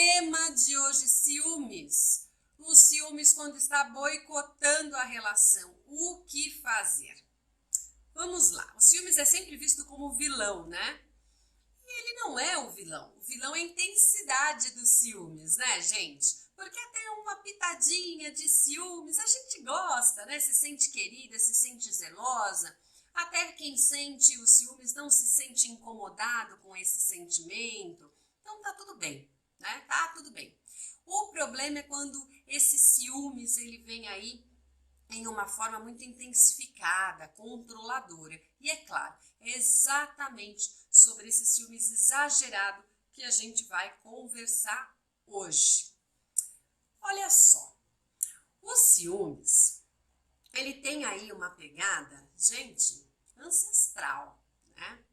Tema de hoje, ciúmes. Os ciúmes quando está boicotando a relação. O que fazer? Vamos lá. O ciúmes é sempre visto como vilão, né? E ele não é o vilão. O vilão é a intensidade dos ciúmes, né, gente? Porque até uma pitadinha de ciúmes a gente gosta, né? Se sente querida, se sente zelosa. Até quem sente os ciúmes não se sente incomodado com esse sentimento. Então tá tudo bem, né? Tá tudo bem. O problema é quando esse ciúmes ele vem aí em uma forma muito intensificada, controladora. E é claro, é exatamente sobre esse ciúmes exagerado que a gente vai conversar hoje. Olha só, o ciúmes, ele tem aí uma pegada, gente, ancestral, né?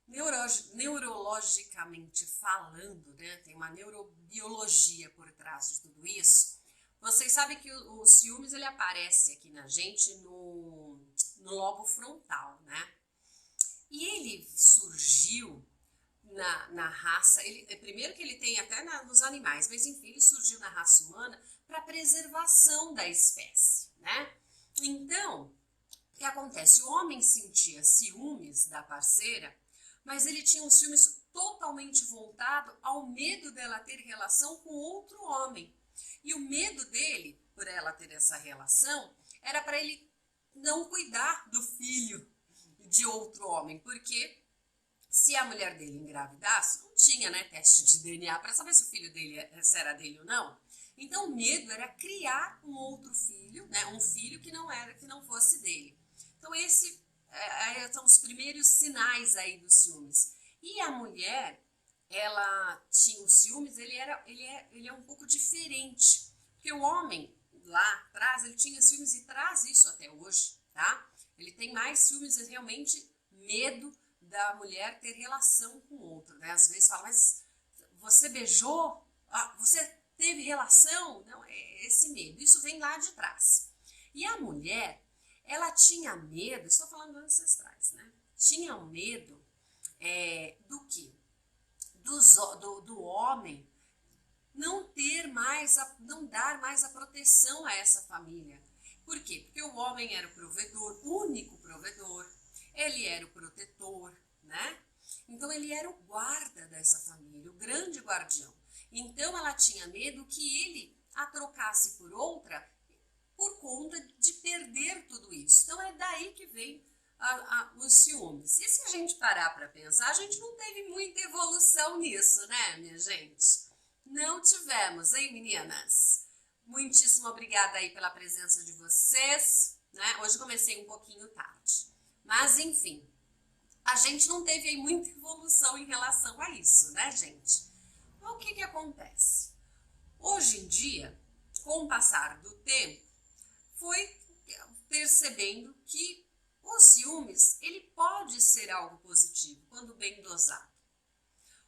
Neurologicamente falando, né? Tem uma neurobiologia por trás de tudo isso. Vocês sabem que o ciúmes ele aparece aqui na gente no lobo frontal, né? E ele surgiu na raça, primeiro que ele tem até nos animais, mas enfim, ele surgiu na raça humana para preservação da espécie, né? Então, o que acontece? O homem sentia ciúmes da parceira, mas ele tinha um ciúmes totalmente voltado ao medo dela ter relação com outro homem. E o medo dele, por ela ter essa relação, era para ele não cuidar do filho de outro homem, porque se a mulher dele engravidasse, não tinha, né, teste de DNA para saber se o filho dele se era dele ou não. Então o medo era criar um outro filho, né, um filho que não fosse dele. Então esses são os primeiros sinais aí dos ciúmes. E a mulher, ela tinha os ciúmes, ele é um pouco diferente, porque o homem lá atrás, ele tinha ciúmes e traz isso até hoje, tá? Ele tem mais ciúmes, realmente medo da mulher ter relação com outro, né? Às vezes fala, mas você beijou? Ah, você teve relação? Não, é esse medo, isso vem lá de trás. E a mulher, ela tinha medo, estou falando ancestrais, né? Tinha um medo do quê? Do homem não dar mais a proteção a essa família. Por quê? Porque o homem era o provedor, único provedor, ele era o protetor, né? Então ele era o guarda dessa família, o grande guardião. Então ela tinha medo que ele a trocasse por outra por conta de perder tudo isso. Então é daí que vem os ciúmes. E se a gente parar para pensar, a gente não teve muita evolução nisso, né, minha gente? Não tivemos, hein, meninas? Muitíssimo obrigada aí pela presença de vocês, né? Hoje comecei um pouquinho tarde. Mas, enfim, a gente não teve aí muita evolução em relação a isso, né, gente? Mas o que acontece? Hoje em dia, com o passar do tempo, foi percebendo que o ciúmes, ele pode ser algo positivo, quando bem dosado.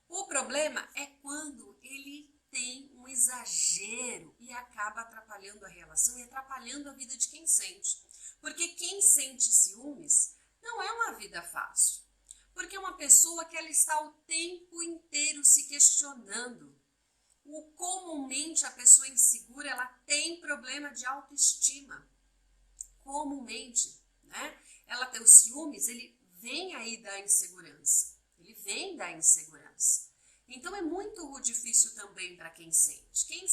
O problema é quando ele tem um exagero e acaba atrapalhando a relação e atrapalhando a vida de quem sente. Porque quem sente ciúmes não é uma vida fácil. Porque é uma pessoa que ela está o tempo inteiro se questionando. Comumente a pessoa insegura, ela tem problema de autoestima. Comumente, né? Ela tem os ciúmes, ele vem aí da insegurança. Ele vem da insegurança. Então é muito difícil também para quem sente. Quem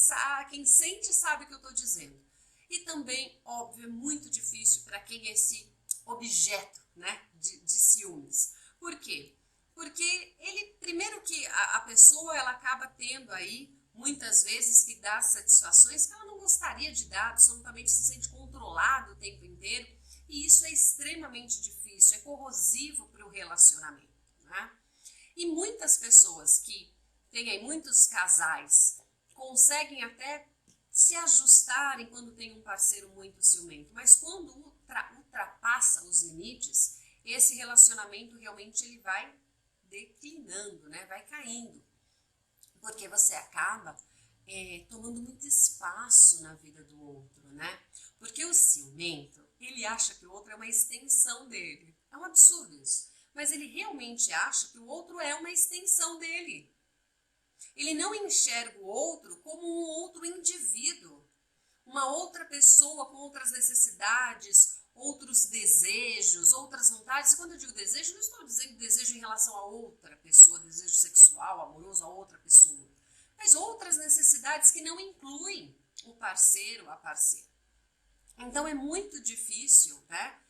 sente sabe o que eu estou dizendo. E também, óbvio, é muito difícil para quem é esse objeto, né, de ciúmes. Por quê? Porque primeiro que a pessoa ela acaba tendo aí muitas vezes que dá satisfações que ela não gostaria de dar, absolutamente se sente controlado o tempo inteiro. E isso é extremamente difícil, é corrosivo para o relacionamento, né? E muitas pessoas que têm aí, muitos casais, conseguem até se ajustarem quando tem um parceiro muito ciumento, mas quando ultrapassa os limites, esse relacionamento realmente ele vai declinando, né? Vai caindo, porque você acaba tomando muito espaço na vida do outro, né? Porque o ciumento, ele acha que o outro é uma extensão dele. É um absurdo isso. Mas ele realmente acha que o outro é uma extensão dele. Ele não enxerga o outro como um outro indivíduo, uma outra pessoa com outras necessidades, outros desejos, outras vontades. E quando eu digo desejo, não estou dizendo desejo em relação a outra pessoa, desejo sexual, amoroso a outra pessoa, mas outras necessidades que não incluem o parceiro, a parceira. Então é muito difícil, né,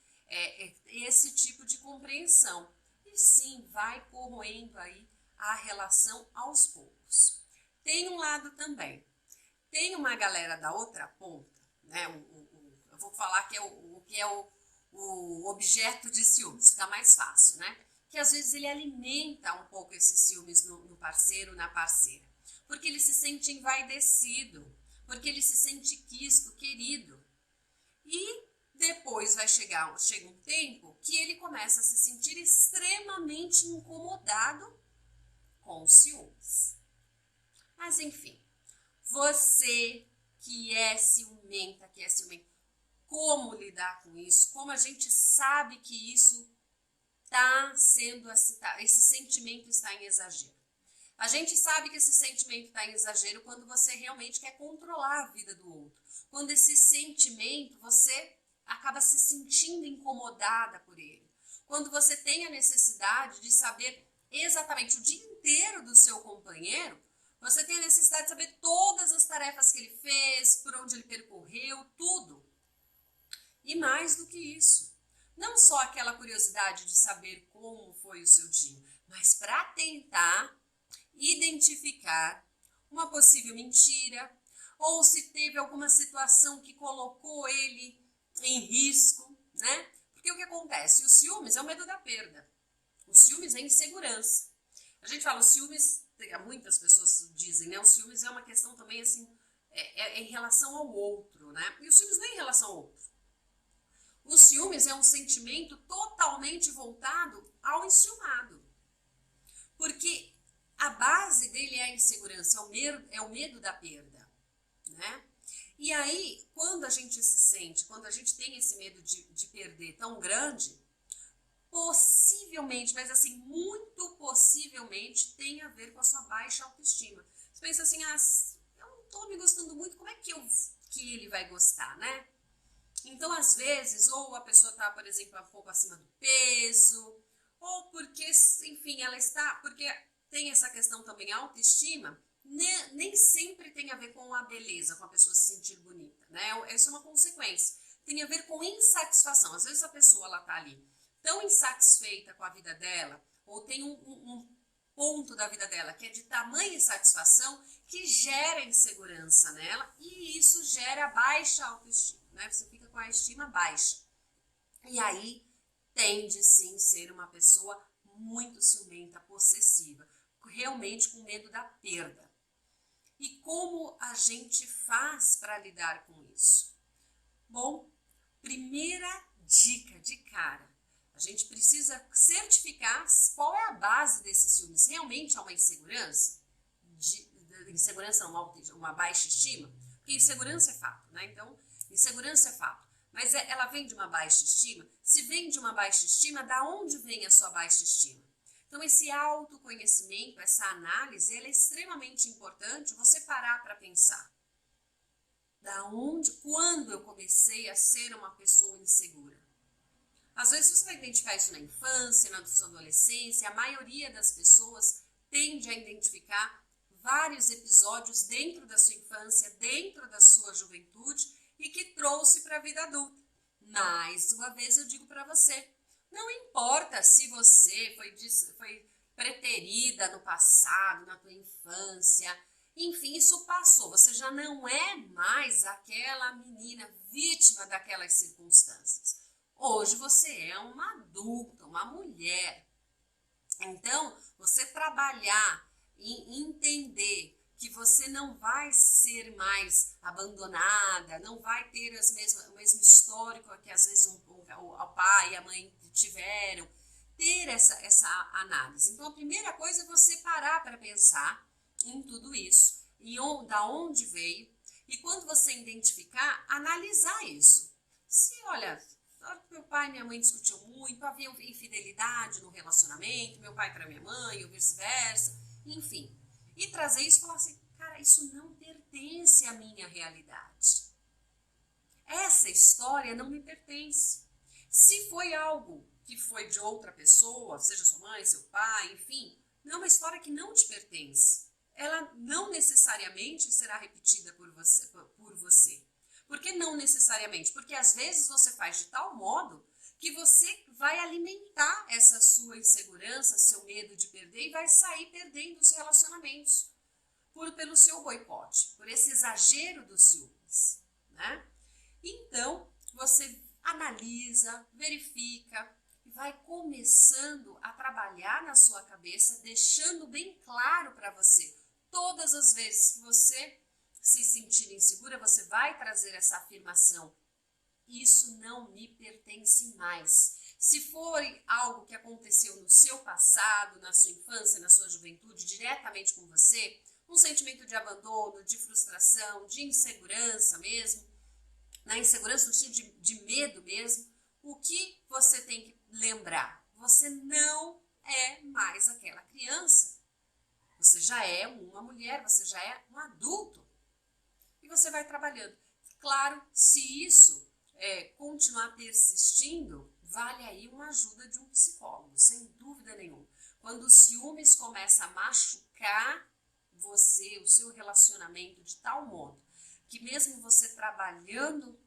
esse tipo de compreensão. E sim, vai corroendo aí a relação aos poucos. Tem um lado também. Tem uma galera da outra ponta, né? Eu vou falar que é o objeto de ciúmes, fica mais fácil, né? Que às vezes ele alimenta um pouco esses ciúmes no parceiro, na parceira. Porque ele se sente envaidecido, porque ele se sente quisto, querido. E depois chega um tempo que ele começa a se sentir extremamente incomodado com os ciúmes. Mas enfim, você que é ciumenta, como lidar com isso? Como a gente sabe que isso esse sentimento está em exagero? A gente sabe que esse sentimento está em exagero quando você realmente quer controlar a vida do outro. Quando esse sentimento, você acaba se sentindo incomodada por ele. Quando você tem a necessidade de saber exatamente o dia inteiro do seu companheiro, você tem a necessidade de saber todas as tarefas que ele fez, por onde ele percorreu, tudo. E mais do que isso, não só aquela curiosidade de saber como foi o seu dia, mas para tentar identificar uma possível mentira, ou se teve alguma situação que colocou ele em risco, né? Porque o que acontece? O ciúmes é o medo da perda. O ciúmes é insegurança. A gente fala, o ciúmes, muitas pessoas dizem, né? O ciúmes é uma questão também, assim, em relação ao outro, né? E o ciúmes não é em relação ao outro. O ciúmes é um sentimento totalmente voltado ao enciumado. Porque a base dele é a insegurança, é o medo da perda, né? E aí, quando a gente quando a gente tem esse medo de perder tão grande, possivelmente, mas assim, muito possivelmente, tem a ver com a sua baixa autoestima. Você pensa assim, eu não tô me gostando muito, como é que ele vai gostar, né? Então, às vezes, ou a pessoa tá, por exemplo, um pouco acima do peso, ou porque, enfim, porque tem essa questão também, a autoestima, nem sempre tem a ver com a beleza, com a pessoa se sentir bonita, né? Essa é uma consequência. Tem a ver com insatisfação. Às vezes a pessoa, ela tá ali tão insatisfeita com a vida dela, ou tem um ponto da vida dela que é de tamanha insatisfação que gera insegurança nela, e isso gera baixa autoestima, né? Você fica com a estima baixa. E aí tende sim ser uma pessoa muito ciumenta, possessiva, realmente com medo da perda. E como a gente faz para lidar com isso? Bom, primeira dica de cara, a gente precisa certificar qual é a base desses ciúmes. Realmente há uma insegurança? Insegurança não, uma baixa estima? Porque insegurança é fato, né? Então, insegurança é fato. Mas ela vem de uma baixa estima? Se vem de uma baixa estima, da onde vem a sua baixa estima? Então, esse autoconhecimento, essa análise, ela é extremamente importante você parar para pensar. Quando eu comecei a ser uma pessoa insegura? Às vezes você vai identificar isso na infância, na sua adolescência, a maioria das pessoas tende a identificar vários episódios dentro da sua infância, dentro da sua juventude e que trouxe para a vida adulta. Mais uma vez eu digo para você, não importa se você foi preterida no passado, na tua infância, enfim, isso passou. Você já não é mais aquela menina vítima daquelas circunstâncias. Hoje você é uma adulta, uma mulher. Então, você trabalhar e entender que você não vai ser mais abandonada, não vai ter o mesmo histórico que às vezes o pai e a mãe tiveram, ter essa análise. Então, a primeira coisa é você parar para pensar em tudo isso, da onde veio, e quando você identificar, analisar isso. Se, olha, meu pai e minha mãe discutiam muito, havia infidelidade no relacionamento, meu pai para minha mãe, ou vice-versa, enfim. e trazer isso e falar assim, cara, isso não pertence à minha realidade. Essa história não me pertence. Se foi algo que foi de outra pessoa, seja sua mãe, seu pai, enfim, não é uma história que não te pertence. Ela não necessariamente será repetida por você. Por que não necessariamente? Porque às vezes você faz de tal modo que você vai alimentar essa sua insegurança, seu medo de perder e vai sair perdendo os relacionamentos pelo seu boicote, por esse exagero dos ciúmes, né? Então, você analisa, verifica e vai começando a trabalhar na sua cabeça, deixando bem claro para você. Todas as vezes que você se sentir insegura, você vai trazer essa afirmação. Isso não me pertence mais. Se for algo que aconteceu no seu passado, na sua infância, na sua juventude, diretamente com você, um sentimento de abandono, de frustração, de insegurança mesmo, na insegurança no sentido de medo mesmo, o que você tem que lembrar? Você não é mais aquela criança. Você já é uma mulher, você já é um adulto. E você vai trabalhando. Claro, se isso continuar persistindo, vale aí uma ajuda de um psicólogo, sem dúvida nenhuma. Quando o ciúmes começa a machucar você, o seu relacionamento de tal modo que mesmo você trabalhando,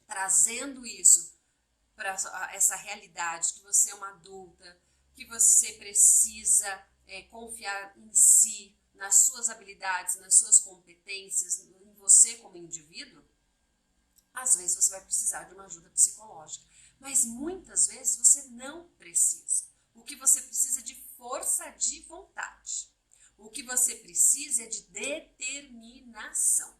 trazendo isso para essa realidade, que você é uma adulta, que você precisa confiar em si, nas suas habilidades, nas suas competências, em você como indivíduo, às vezes você vai precisar de uma ajuda psicológica. Mas muitas vezes você não precisa. O que você precisa é de força de vontade. O que você precisa é de determinação.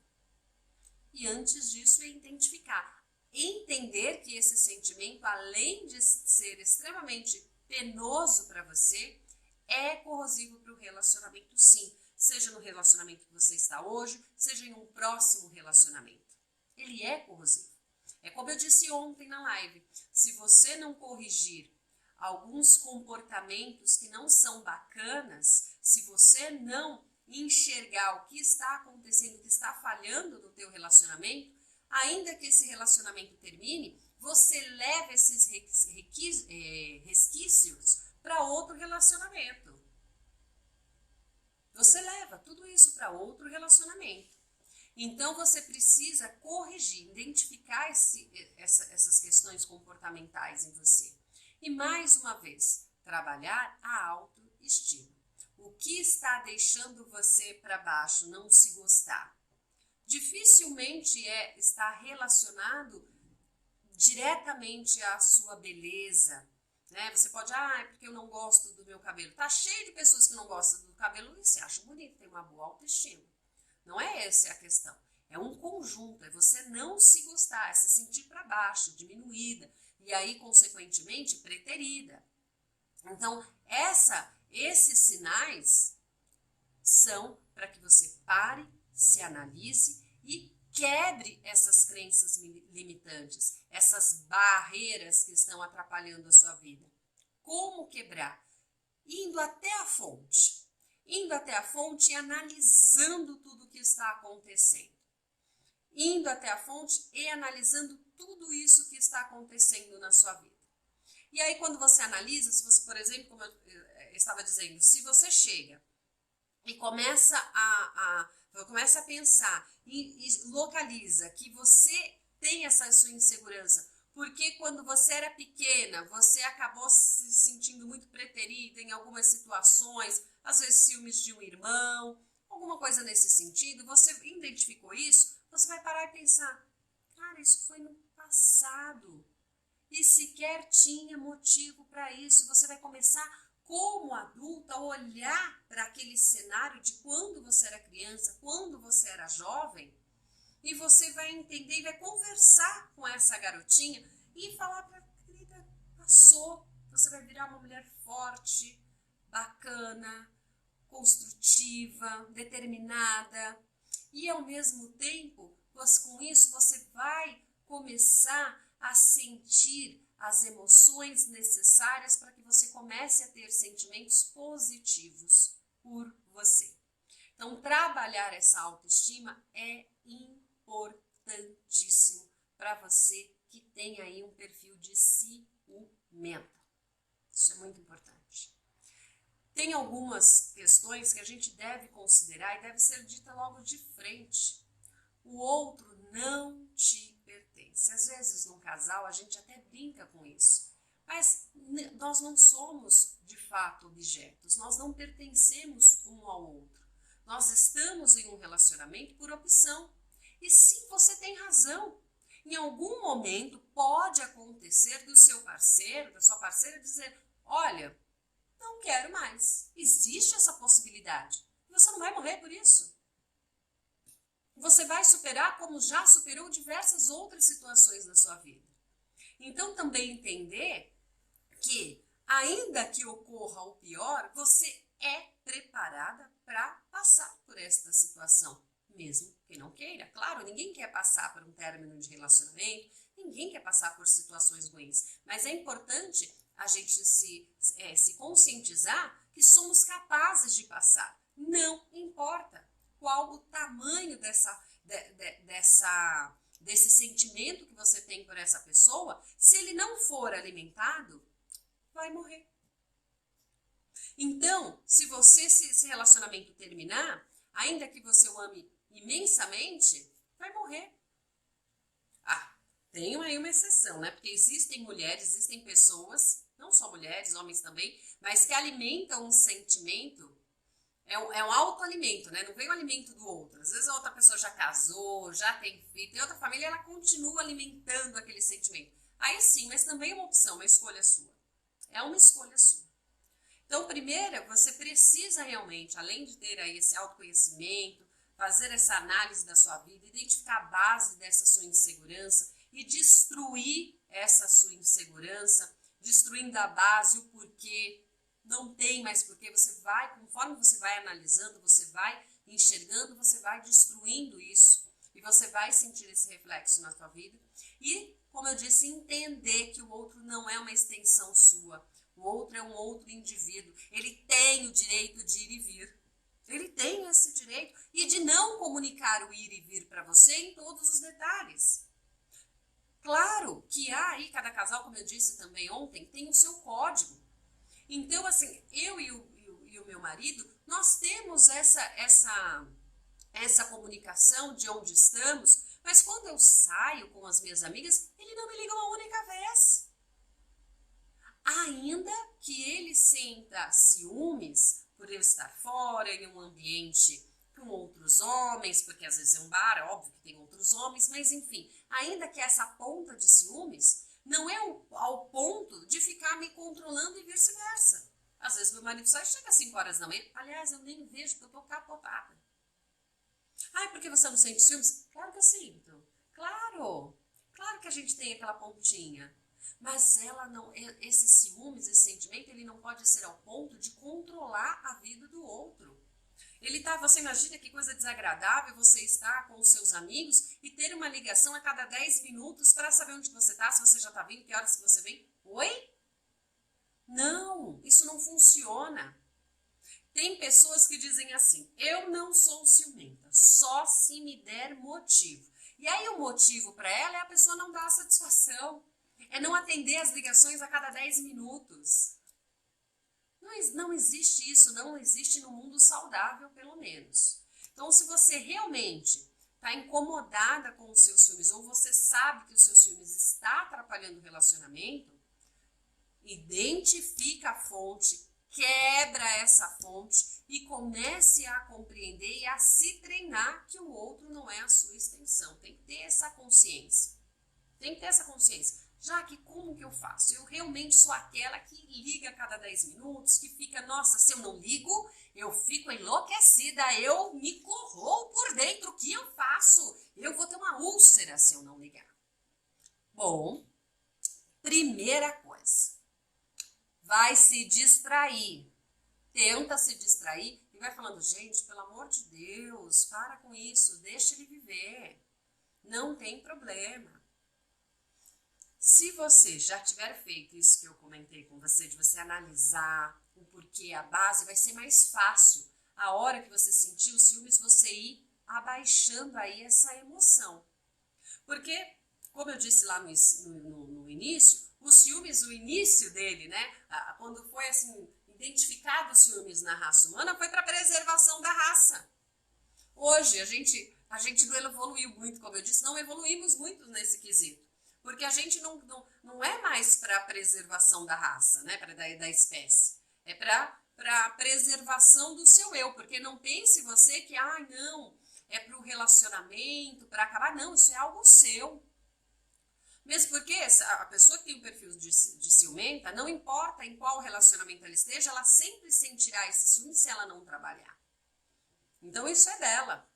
E antes disso é identificar. Entender que esse sentimento, além de ser extremamente penoso para você, é corrosivo para o relacionamento, sim. Seja no relacionamento que você está hoje, seja em um próximo relacionamento. Ele é corrosivo. É como eu disse ontem na live, se você não corrigir alguns comportamentos que não são bacanas, se você não enxergar o que está acontecendo, o que está falhando no teu relacionamento, ainda que esse relacionamento termine, você leva esses resquícios para outro relacionamento. Você leva tudo isso para outro relacionamento. Então, você precisa corrigir, identificar essas questões comportamentais em você. E, mais uma vez, trabalhar a autoestima. O que está deixando você para baixo, não se gostar? Dificilmente está relacionado diretamente à sua beleza, né? Você pode, é porque eu não gosto do meu cabelo. Tá cheio de pessoas que não gostam do cabelo e se acham bonito, tem uma boa autoestima. Não é essa a questão. É um conjunto, é você não se gostar, é se sentir para baixo, diminuída e aí, consequentemente, preterida. Então, esses sinais são para que você pare, se analise e quebre essas crenças limitantes, essas barreiras que estão atrapalhando a sua vida. Como quebrar? Indo até a fonte. Indo até a fonte e analisando tudo o que está acontecendo. Indo até a fonte e analisando tudo isso que está acontecendo na sua vida. E aí, quando você analisa, se você, por exemplo, como eu estava dizendo, se você chega e começa a pensar e localiza que você tem essa sua insegurança, porque quando você era pequena, você acabou se sentindo muito preterida em algumas situações, às vezes ciúmes de um irmão, alguma coisa nesse sentido, você identificou isso, você vai parar e pensar, cara, isso foi no passado e sequer tinha motivo para isso. Você vai começar, como adulta, a olhar para aquele cenário de quando você era criança, quando você era jovem, e você vai entender e vai conversar com essa garotinha e falar para a querida, passou, você vai virar uma mulher forte, bacana, construtiva, determinada, e ao mesmo tempo, com isso você vai começar a sentir as emoções necessárias para que você comece a ter sentimentos positivos por você. Então, trabalhar essa autoestima é importantíssimo para você que tem aí um perfil de ciumenta. Isso é muito importante. Tem algumas questões que a gente deve considerar e deve ser dita logo de frente. O outro não te pertence. Às vezes, num casal, a gente até brinca com isso. Mas nós não somos, de fato, objetos. Nós não pertencemos um ao outro. Nós estamos em um relacionamento por opção. E sim, você tem razão. Em algum momento pode acontecer do seu parceiro, da sua parceira dizer, olha, não quero mais. Existe essa possibilidade. Você não vai morrer por isso. Você vai superar como já superou diversas outras situações na sua vida. Então também entender que, ainda que ocorra o pior, você é preparada para passar por esta situação, mesmo que não queira. Claro, ninguém quer passar por um término de relacionamento, ninguém quer passar por situações ruins, mas é importante a gente se conscientizar que somos capazes de passar. Não importa qual o tamanho desse sentimento que você tem por essa pessoa, se ele não for alimentado, vai morrer. Então, se esse relacionamento terminar, ainda que você o ame imensamente, vai morrer. Ah, tem aí uma exceção, né? Porque existem mulheres, existem pessoas, não só mulheres, homens também, mas que alimentam um sentimento, é um autoalimento, né? Não vem o alimento do outro. Às vezes a outra pessoa já casou, já tem filho, tem outra família, ela continua alimentando aquele sentimento. Aí sim, mas também é uma opção, uma escolha sua. É uma escolha sua. Então, primeiro, você precisa realmente, além de ter aí esse autoconhecimento, fazer essa análise da sua vida, identificar a base dessa sua insegurança e destruir essa sua insegurança, destruindo a base, o porquê. Não tem mais porquê, você vai, conforme você vai analisando, você vai enxergando, você vai destruindo isso e você vai sentir esse reflexo na sua vida. E, como eu disse, entender que o outro não é uma extensão sua, o outro é um outro indivíduo, ele tem o direito de ir e vir. Ele tem esse direito e de não comunicar o ir e vir para você em todos os detalhes. Claro que há aí, cada casal, como eu disse também ontem, tem o seu código. Então, assim, eu e o meu marido, nós temos essa comunicação de onde estamos, mas quando eu saio com as minhas amigas, ele não me liga uma única vez. Ainda que ele sinta ciúmes por eu estar fora, em um ambiente com outros homens, porque às vezes é um bar, é óbvio que tem outros homens, mas enfim, ainda que essa ponta de ciúmes, não é ao ponto de ficar me controlando e vice-versa. Às vezes meu marido sai e chega às 5 horas da manhã, aliás, eu nem vejo porque eu tô capotada. Ai, porque você não sente ciúmes? Claro que eu sinto. Claro que a gente tem aquela pontinha. Mas ela não, esse ciúmes, esse sentimento, ele não pode ser ao ponto de controlar a vida do outro. Você imagina que coisa desagradável você estar com os seus amigos e ter uma ligação a cada 10 minutos para saber onde você está, se você já está vindo, que horas que você vem. Oi? Não, isso não funciona. Tem pessoas que dizem assim, eu não sou ciumenta, só se me der motivo. E aí o motivo para ela é a pessoa não dar satisfação, é não atender as ligações a cada 10 minutos. Não existe isso, não existe no mundo saudável, pelo menos. Então, se você realmente está incomodada com os seus ciúmes, ou você sabe que os seus ciúmes está atrapalhando o relacionamento, identifica a fonte, quebra essa fonte e comece a compreender e a se treinar que o outro não é a sua extensão. Tem que ter essa consciência. Tem que ter essa consciência. Já que como que eu faço? Eu realmente sou aquela que liga a cada 10 minutos, que fica, nossa, se eu não ligo, eu fico enlouquecida, eu me corroo por dentro, o que eu faço? Eu vou ter uma úlcera se eu não ligar. Bom, primeira coisa, vai se distrair. Tenta se distrair e vai falando, gente, pelo amor de Deus, para com isso, deixa ele viver. Não tem problema. Se você já tiver feito isso que eu comentei com você, de você analisar o porquê, a base, vai ser mais fácil a hora que você sentiu os ciúmes, você ir abaixando aí essa emoção. Porque, como eu disse lá no início, o ciúmes, o início dele, né, quando foi assim, identificado os ciúmes na raça humana, foi para a preservação da raça. Hoje, a gente não evoluiu muito, como eu disse, não evoluímos muito nesse quesito. Porque a gente não é mais para a preservação da raça, né, da espécie. É para a preservação do seu eu. Porque não pense você que, não, é para o relacionamento, para acabar. Não, isso é algo seu. Mesmo porque a pessoa que tem um perfil de ciumenta, não importa em qual relacionamento ela esteja, ela sempre sentirá esse ciúme se ela não trabalhar. Então isso é dela.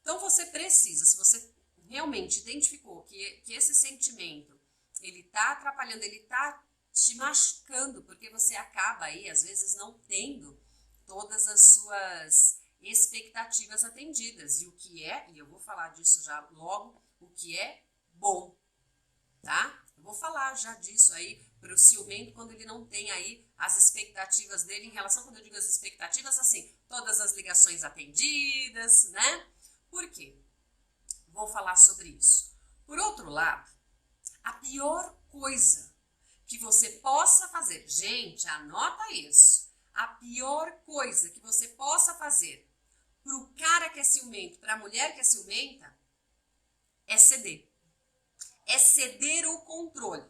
Então você precisa, se você realmente identificou que esse sentimento, ele está atrapalhando, ele está te machucando, porque você acaba aí, às vezes, não tendo todas as suas expectativas atendidas. E o que é, e eu vou falar disso já logo, o que é bom, tá? Eu vou falar já disso aí para o ciumento quando ele não tem aí as expectativas dele em relação, quando eu digo as expectativas, assim, todas as ligações atendidas, né? Por quê? Vou falar sobre isso. Por outro lado, a pior coisa que você possa fazer, gente, anota isso, a pior coisa que você possa fazer pro cara que é ciumento, pra mulher que é ciumenta, é ceder. É ceder o controle.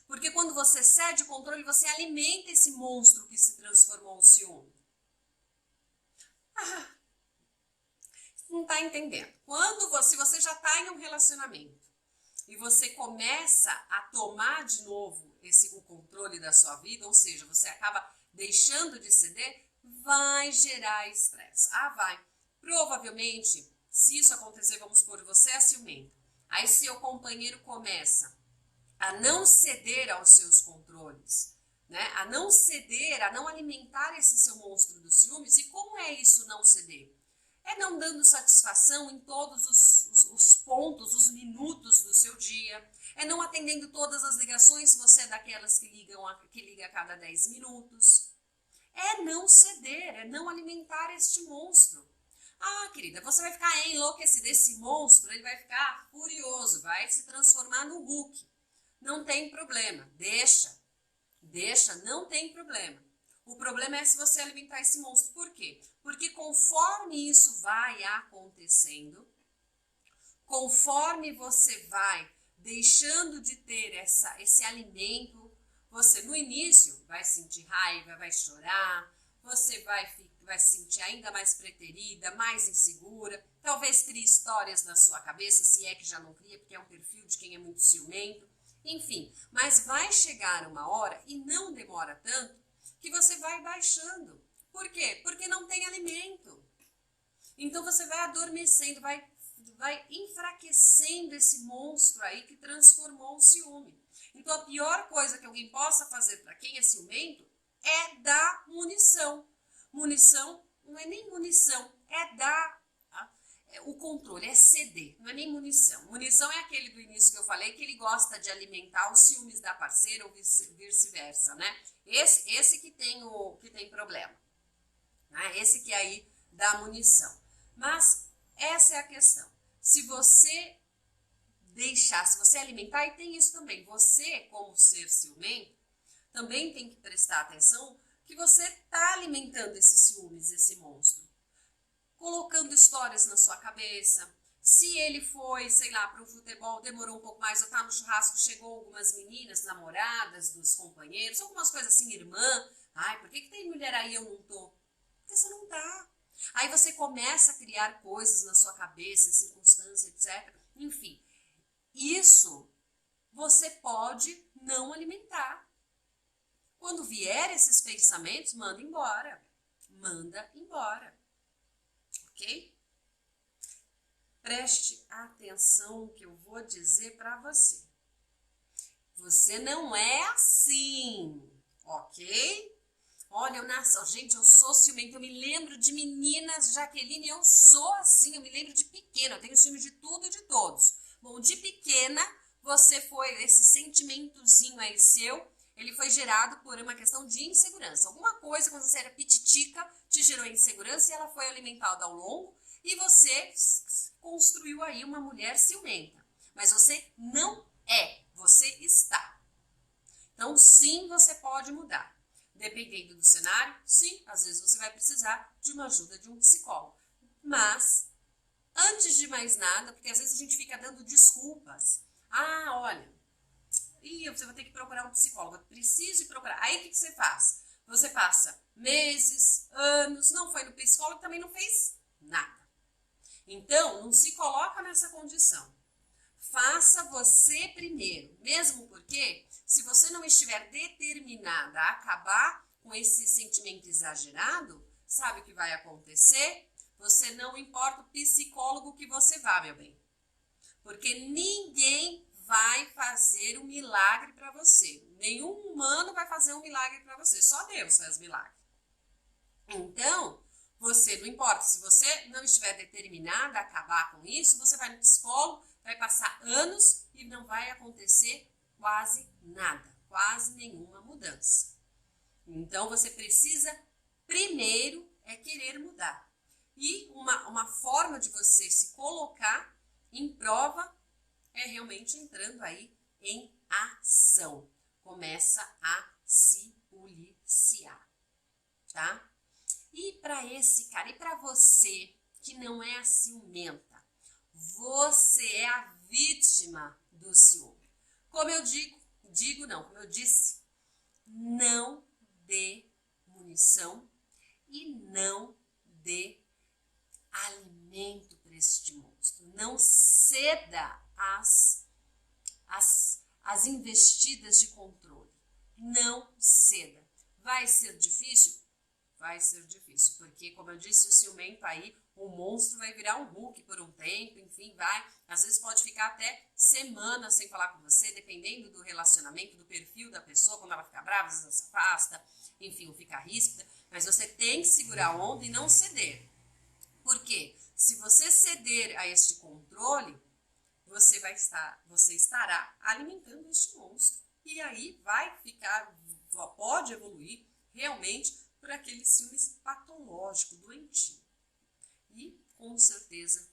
Porque quando você cede o controle, você alimenta esse monstro que se transformou no ciúme. Não está entendendo. Se você já está em um relacionamento e você começa a tomar de novo o controle da sua vida, ou seja, você acaba deixando de ceder, vai gerar estresse. Vai. Provavelmente, se isso acontecer, vamos supor, você é ciumento. Aí seu companheiro começa a não ceder aos seus controles, né? A não ceder, a não alimentar esse seu monstro dos ciúmes. E como é isso não ceder? É não dando satisfação em todos os pontos, os minutos do seu dia. É não atendendo todas as ligações, se você é daquelas que liga a cada 10 minutos. É não ceder, é não alimentar este monstro. Querida, você vai ficar enlouquecida. Esse monstro, ele vai ficar furioso, vai se transformar no Hulk. Não tem problema, deixa, não tem problema. O problema é se você alimentar esse monstro. Por quê? Porque conforme isso vai acontecendo, conforme você vai deixando de ter esse alimento, você no início vai sentir raiva, vai chorar, você vai se sentir ainda mais preterida, mais insegura, talvez crie histórias na sua cabeça, se é que já não cria, porque é um perfil de quem é muito ciumento. Enfim, mas vai chegar uma hora, e não demora tanto, que você vai baixando. Por quê? Porque não tem alimento. Então você vai adormecendo, vai enfraquecendo esse monstro aí que transformou o ciúme. Então a pior coisa que alguém possa fazer para quem é ciumento é dar munição. Munição não é nem munição, é dar o controle, é ceder, não é nem munição. Munição é aquele do início que eu falei, que ele gosta de alimentar os ciúmes da parceira ou vice-versa, né? Esse que tem problema, né? Esse que aí dá munição. Mas essa é a questão. Se você alimentar, e tem isso também, você como ser ciumento, também tem que prestar atenção que você está alimentando esses ciúmes, esse monstro. Colocando histórias na sua cabeça. Se ele foi, sei lá, para o futebol, demorou um pouco mais, ou tá no churrasco, chegou algumas meninas, namoradas dos companheiros, algumas coisas assim, irmã. Por que tem mulher aí e eu não tô? Porque você não tá. Aí você começa a criar coisas na sua cabeça, circunstâncias, etc. Enfim, isso você pode não alimentar. Quando vier esses pensamentos, manda embora. Manda embora. Ok? Preste atenção no que eu vou dizer para você. Você não é assim, ok? Olha, gente, eu sou ciumenta, eu me lembro de meninas, Jaqueline, eu sou assim, eu me lembro de pequena, eu tenho ciúme de tudo e de todos. Bom, de pequena, você foi esse sentimentozinho aí seu, ele foi gerado por uma questão de insegurança. Alguma coisa, quando você era pititica, te gerou insegurança e ela foi alimentada ao longo e você construiu aí uma mulher ciumenta. Mas você não é, você está. Então, sim, você pode mudar. Dependendo do cenário, sim, às vezes você vai precisar de uma ajuda de um psicólogo. Mas, antes de mais nada, porque às vezes a gente fica dando desculpas. Ah, olha, você vai ter que procurar um psicólogo, precise procurar. Aí o que você faz? Você passa meses, anos, não foi no psicólogo, também não fez nada. Então, não se coloca nessa condição. Faça você primeiro, mesmo porque se você não estiver determinada a acabar com esse sentimento exagerado, sabe o que vai acontecer? Você não importa o psicólogo que você vá, meu bem. Porque ninguém vai fazer um milagre para você. Nenhum humano vai fazer um milagre para você. Só Deus faz milagre. Então, você não importa. Se você não estiver determinada a acabar com isso, você vai no psicólogo, vai passar anos e não vai acontecer quase nada. Quase nenhuma mudança. Então, você precisa primeiro querer mudar. E uma forma de você se colocar em prova é realmente entrando aí em ação. Começa a se policiar, tá? E para esse cara, e para você que não é a ciumenta, você é a vítima do ciúme. Como eu como eu disse, não dê munição e não dê alimento para este monstro. Não ceda às investidas de controle. Não ceda. Vai ser difícil? Vai ser difícil, porque, como eu disse, o ciumento aí, o monstro vai virar um Hulk por um tempo, enfim, vai. Às vezes pode ficar até semanas sem falar com você, dependendo do relacionamento, do perfil da pessoa, quando ela fica brava, às vezes ela se afasta, enfim, fica ríspida. Mas você tem que segurar a onda e não ceder. Porque se você ceder a este controle, você estará alimentando este monstro. E aí pode evoluir realmente por aquele ciúmes patológico, doentio. E com certeza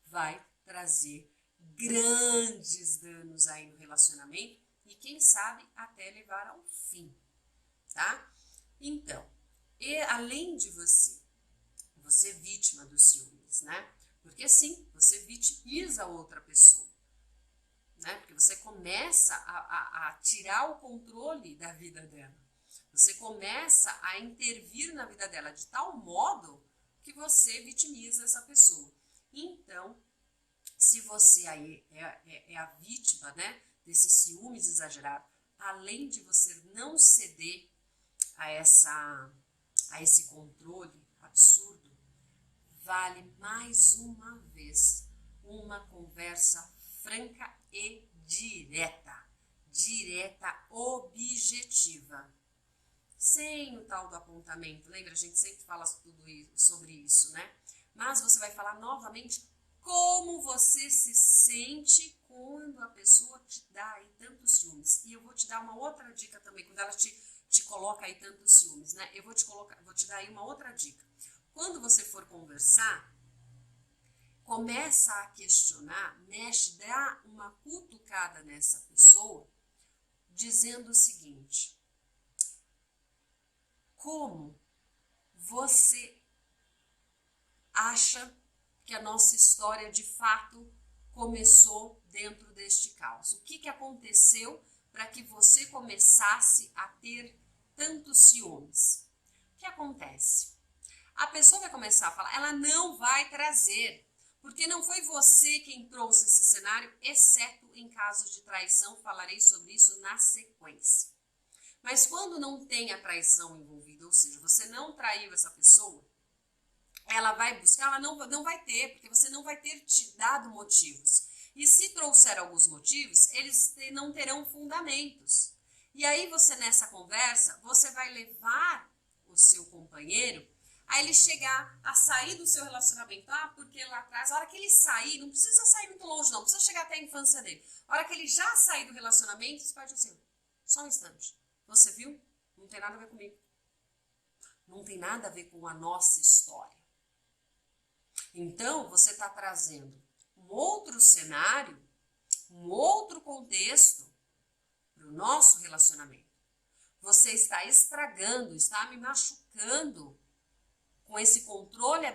vai trazer grandes danos aí no relacionamento e quem sabe até levar ao fim, tá? Então, além de você vítima dos ciúmes, né? Porque sim, você vitimiza outra pessoa, né? Porque você começa a tirar o controle da vida dela. Você começa a intervir na vida dela de tal modo que você vitimiza essa pessoa. Então, se você aí é a vítima, né, desses ciúmes exagerados, além de você não ceder a esse controle absurdo, vale mais uma vez uma conversa franca e direta, objetiva, sem o tal do apontamento. Lembra, a gente sempre fala sobre isso, né? Mas você vai falar novamente como você se sente quando a pessoa te dá aí tantos ciúmes. E eu vou te dar uma outra dica também, quando ela te coloca aí tantos ciúmes, né? Eu vou te dar aí uma outra dica. Quando você for conversar, começa a questionar, dá uma cutucada nessa pessoa, dizendo o seguinte: como você acha que a nossa história de fato começou dentro deste caos? O que aconteceu para que você começasse a ter tantos ciúmes? O que acontece? A pessoa vai começar a falar, ela não vai trazer, porque não foi você quem trouxe esse cenário, exceto em casos de traição, falarei sobre isso na sequência. Mas quando não tem a traição envolvida, ou seja, você não traiu essa pessoa, ela vai buscar, ela não vai ter, porque você não vai ter te dado motivos. E se trouxer alguns motivos, eles não terão fundamentos. E aí você, nessa conversa, você vai levar o seu companheiro a ele chegar a sair do seu relacionamento. Ah, porque lá atrás, a hora que ele sair, não precisa sair muito longe não, precisa chegar até a infância dele. A hora que ele já sair do relacionamento, você pode dizer assim, só um instante, Você viu? Não tem nada a ver comigo. Não tem nada a ver com a nossa história. Então, você está trazendo um outro cenário, um outro contexto para o nosso relacionamento. Você está estragando, está me machucando com esse controle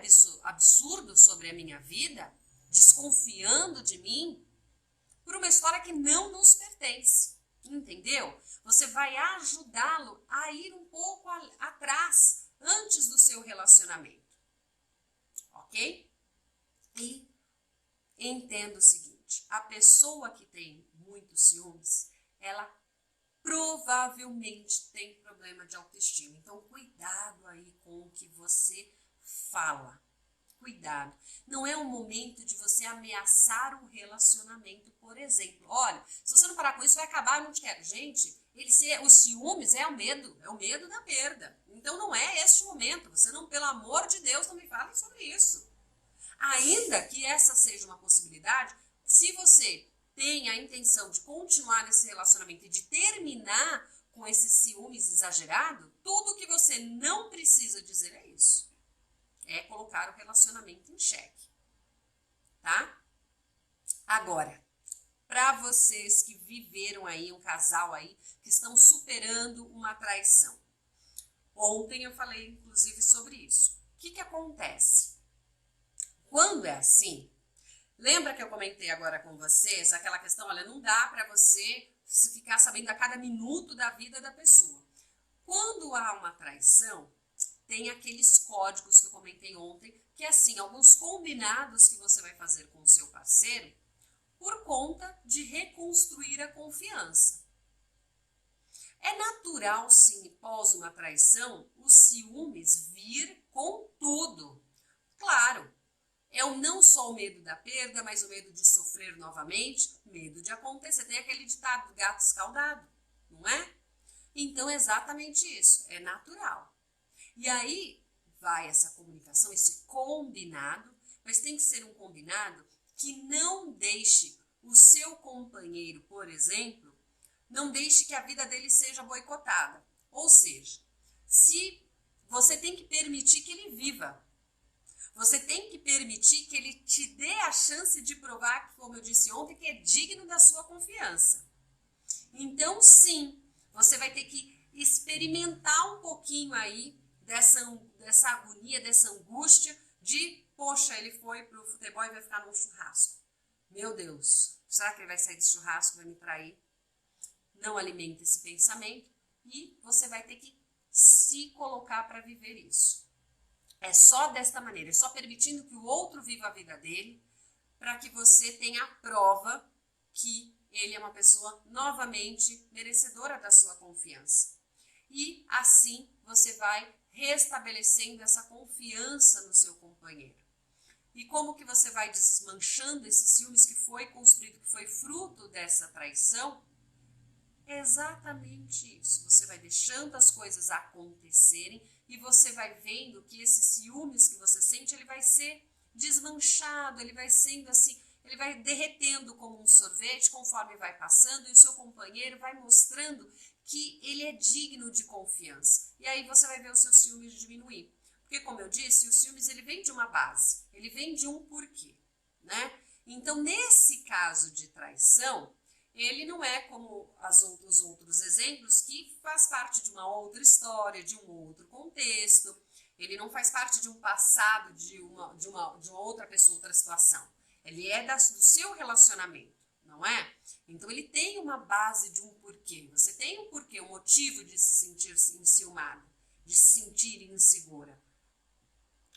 absurdo sobre a minha vida, desconfiando de mim por uma história que não nos pertence. Entendeu? Você vai ajudá-lo a ir um pouco atrás, antes do seu relacionamento. Ok? E entenda o seguinte, a pessoa que tem muitos ciúmes, ela provavelmente tem problema de autoestima. Então, cuidado aí com o que você fala. Cuidado. Não é um momento de você ameaçar um relacionamento, por exemplo. Olha, se você não parar com isso, vai acabar, eu não te quero. Gente, os ciúmes é o medo da perda. Então, não é este momento. Você não, pelo amor de Deus, não me fale sobre isso. Ainda que essa seja uma possibilidade, se você tem a intenção de continuar nesse relacionamento e de terminar com esse ciúmes exagerado, tudo que você não precisa dizer é isso. É colocar o relacionamento em xeque, tá? Agora, para vocês que viveram aí, um casal aí, que estão superando uma traição. Ontem eu falei, inclusive, sobre isso. O que acontece? Quando é assim, lembra que eu comentei agora com vocês aquela questão, olha, não dá para você se ficar sabendo a cada minuto da vida da pessoa. Quando há uma traição, tem aqueles códigos que eu comentei ontem, que é assim, alguns combinados que você vai fazer com o seu parceiro por conta de reconstruir a confiança. É natural, sim, após uma traição, os ciúmes vir com tudo. Claro, é não só o medo da perda, mas o medo de sofrer novamente, medo de acontecer. Tem aquele ditado do gato escaldado, não é? Então, é exatamente isso, é natural. E aí vai essa comunicação, esse combinado, mas tem que ser um combinado que não deixe o seu companheiro, por exemplo, não deixe que a vida dele seja boicotada. Ou seja, se você tem que permitir que ele viva, você tem que permitir que ele te dê a chance de provar, como eu disse ontem, que é digno da sua confiança. Então, sim, você vai ter que experimentar um pouquinho aí dessa agonia, dessa angústia de, poxa, ele foi pro futebol e vai ficar num churrasco. Meu Deus, será que ele vai sair desse churrasco e vai me trair? Não alimente esse pensamento e você vai ter que se colocar para viver isso. É só desta maneira, é só permitindo que o outro viva a vida dele, para que você tenha a prova que ele é uma pessoa novamente merecedora da sua confiança. E assim você vai restabelecendo essa confiança no seu companheiro. E como que você vai desmanchando esses ciúmes que foi construído, que foi fruto dessa traição? É exatamente isso. Você vai deixando as coisas acontecerem e você vai vendo que esses ciúmes que você sente, ele vai ser desmanchado, ele vai sendo assim, ele vai derretendo como um sorvete conforme vai passando e o seu companheiro vai mostrando que ele é digno de confiança. E aí você vai ver os seus ciúmes diminuir. Porque, como eu disse, os ciúmes ele vem de uma base, ele vem de um porquê, né? Então, nesse caso de traição, ele não é como os outros exemplos que faz parte de uma outra história, de um outro contexto. Ele não faz parte de um passado, de uma outra pessoa, outra situação. Ele é do seu relacionamento, não é? Então, ele tem uma base de um porquê. Você tem um porquê, um motivo de se sentir enciumada, de se sentir insegura.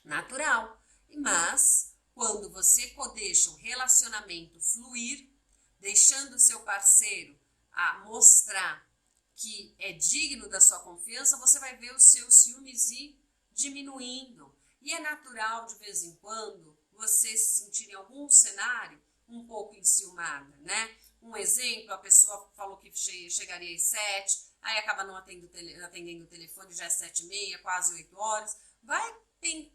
Natural. Mas, quando você deixa o relacionamento fluir, deixando o seu parceiro a mostrar que é digno da sua confiança, você vai ver os seus ciúmes ir diminuindo. E é natural, de vez em quando, você se sentir em algum cenário um pouco enciumada, né? Um exemplo, a pessoa falou que chegaria às 7, aí acaba não atendendo o telefone, já é 7h30, quase 8 horas. Vai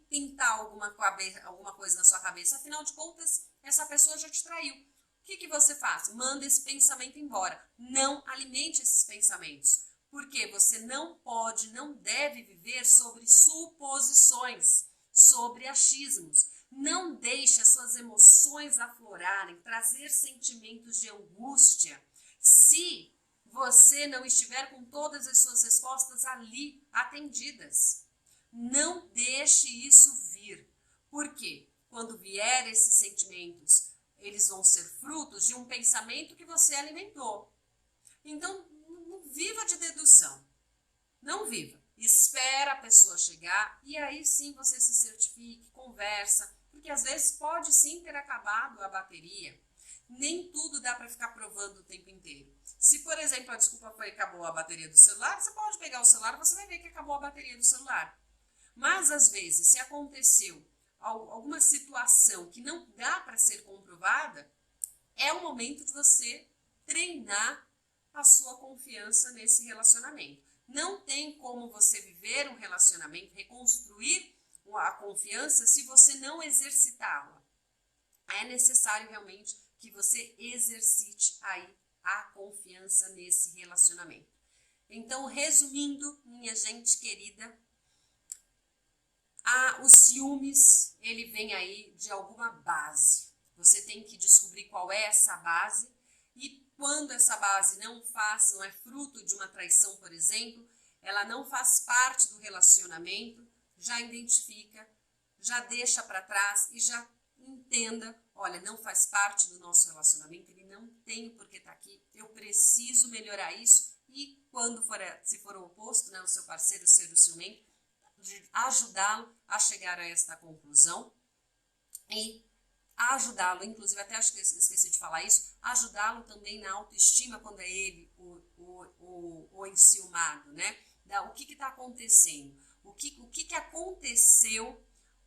pintar alguma coisa na sua cabeça, afinal de contas, essa pessoa já te traiu. O que você faz? Manda esse pensamento embora. Não alimente esses pensamentos. Porque você não pode, não deve viver sobre suposições, sobre achismos. Não deixe as suas emoções aflorarem, trazer sentimentos de angústia, se você não estiver com todas as suas respostas ali atendidas. Não deixe isso vir. Por quê? Quando vier esses sentimentos, eles vão ser frutos de um pensamento que você alimentou. Então, não viva de dedução. Não viva. Espera a pessoa chegar e aí sim você se certifique, conversa, porque às vezes pode sim ter acabado a bateria. Nem tudo dá para ficar provando o tempo inteiro. Se, por exemplo, a desculpa foi que acabou a bateria do celular, você pode pegar o celular e você vai ver que acabou a bateria do celular. Mas, às vezes, se aconteceu alguma situação que não dá para ser comprovada, é o momento de você treinar a sua confiança nesse relacionamento. Não tem como você viver um relacionamento, reconstruir a confiança se você não exercitá-la. É necessário realmente que você exercite aí a confiança nesse relacionamento. Então, resumindo, minha gente querida, o ciúmes, ele vem aí de alguma base. Você tem que descobrir qual é essa base e quando essa base não é fruto de uma traição, por exemplo, ela não faz parte do relacionamento, já identifica, já deixa para trás e já entenda, olha, não faz parte do nosso relacionamento, ele não tem por que estar aqui, eu preciso melhorar isso e quando se for o oposto, né, o seu parceiro ser o ciumento, de ajudá-lo a chegar a esta conclusão e ajudá-lo, inclusive até acho que esqueci de falar isso, ajudá-lo também na autoestima quando é ele o enciumado, né? O que está acontecendo? O que aconteceu?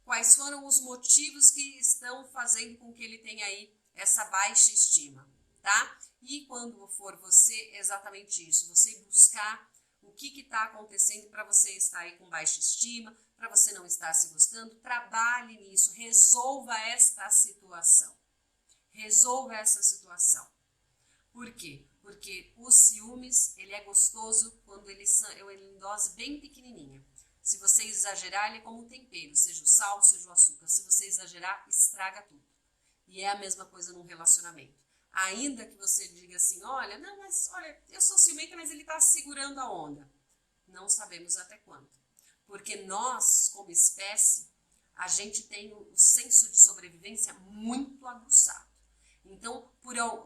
Quais foram os motivos que estão fazendo com que ele tenha aí essa baixa estima, tá? E quando for você, exatamente isso, você buscar o que está acontecendo para você estar aí com baixa estima, para você não estar se gostando, trabalhe nisso, resolva esta situação. Resolva essa situação. Por quê? Porque o ciúmes, ele é gostoso quando ele em dose bem pequenininha. Se você exagerar, ele é como um tempero, seja o sal, seja o açúcar. Se você exagerar, estraga tudo. E é a mesma coisa num relacionamento. Ainda que você diga assim, olha, eu sou ciumenta, mas ele está segurando a onda. Não sabemos até quando. Porque nós, como espécie, a gente tem o senso de sobrevivência muito aguçado. Então,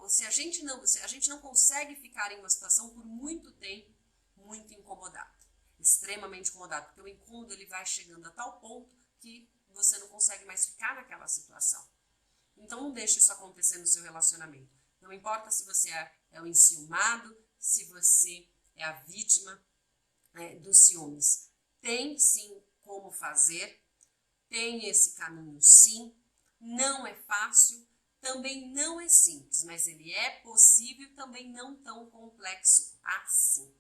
se a gente não consegue ficar em uma situação por muito tempo, muito incomodado, extremamente incomodado, porque o incômodo ele vai chegando a tal ponto que você não consegue mais ficar naquela situação. Então, não deixe isso acontecer no seu relacionamento. Não importa se você é o enciumado, se você é a vítima dos ciúmes. Tem sim como fazer, tem esse caminho sim, não é fácil, também não é simples, mas ele é possível, também não tão complexo assim.